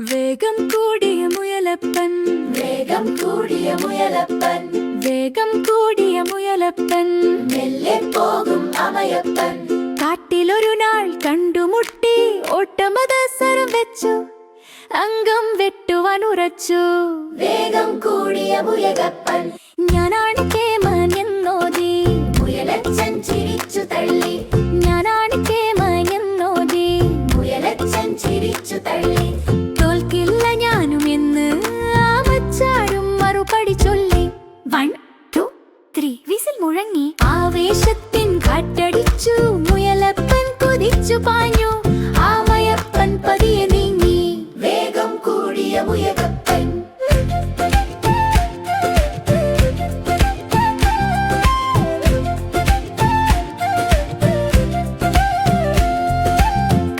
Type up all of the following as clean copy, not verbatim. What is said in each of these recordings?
വേഗം കൂടിയ മുയലപ്പൻ, വേഗം കൂടിയ മുയലപ്പൻ, വേഗം കൂടിയ മുയലപ്പൻ, മെല്ലെ പോകും അമയപ്പൻ. കാട്ടിലൊരു നാൾ കണ്ടുമുട്ടി, ഓട്ടമതസരം വെച്ചു, അംഗം വെട്ടുവാൻ ഉറച്ചു. വേഗം കൂടിയ മുയലപ്പൻ, ഞാനാണ് കേമൻ എന്നോതി, മുയലച്ചൻ ചിരിച്ചു തള്ളി. ഞാനാണ് കേമൻ എന്നോതി, മുയലച്ചൻ ചിരിച്ചു തള്ളി. തോൽക്കില്ല ഞാനും എന്ന് ആ മച്ചാരും മറുപടി ചൊല്ലി. 1 2 3 വിസിൽ മുഴങ്ങി, ആവേശത്തിൻ കാറ്റടിച്ചു, മുയലപ്പൻ കുതിച്ചു പാഞ്ഞു, ആമയപ്പൻ പതിയെ നീങ്ങി. വേഗം കൂടിയ മുയലപ്പൻ,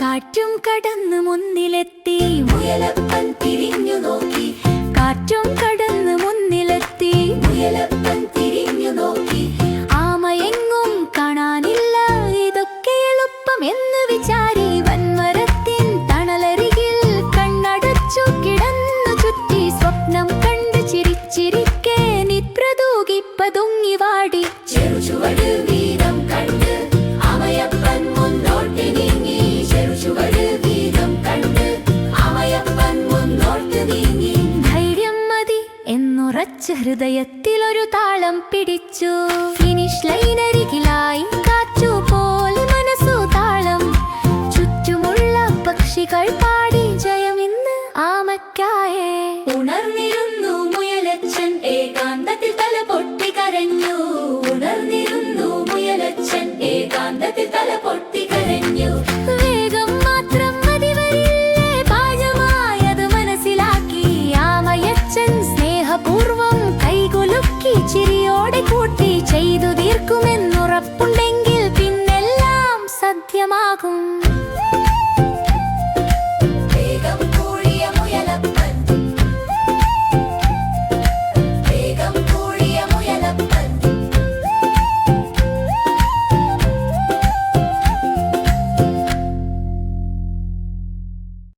കാറ്റും കടന്ന് മുന്നിലെത്തി, മുയലപ്പൻ തിരിഞ്ഞു നോക്കി. കാറ്റും കടന്ന് മുന്നിലെത്തി, മുയലപ്പൻ തിരിഞ്ഞു നോക്കി. ആമയെങ്ങും കാണാനില്ല, ഇതൊക്കെ എളുപ്പം എന്ന് വിചാരി വൻമരത്തിൻ തണലരികിൽ കണ്ണടച്ചു കിടന്നു ചുറ്റി. സ്വപ്നം കണ്ട് ചിരിച്ചിരിക്കെ നിദ്രതൂകി പതുങ്ങി വാടി. ചെറുചുവട് വീതം കണ്ട് അമയപ്പൻ മുന്നോട്ട് നീങ്ങി. ചെറുചുവട് വീതം കണ്ട് അമയപ്പൻ മുന്നോട്ട് നീങ്ങി. ധൈര്യം മതി എന്നുറച്ച് ഹൃദയത്തിലൊരു താളം പിടിച്ചു. ഫിനിഷ് ലൈനരികിലായി കാറ്റുപോലെ മനസ്സു താളം. ചുറ്റുമുള്ള പക്ഷികൾ പാടി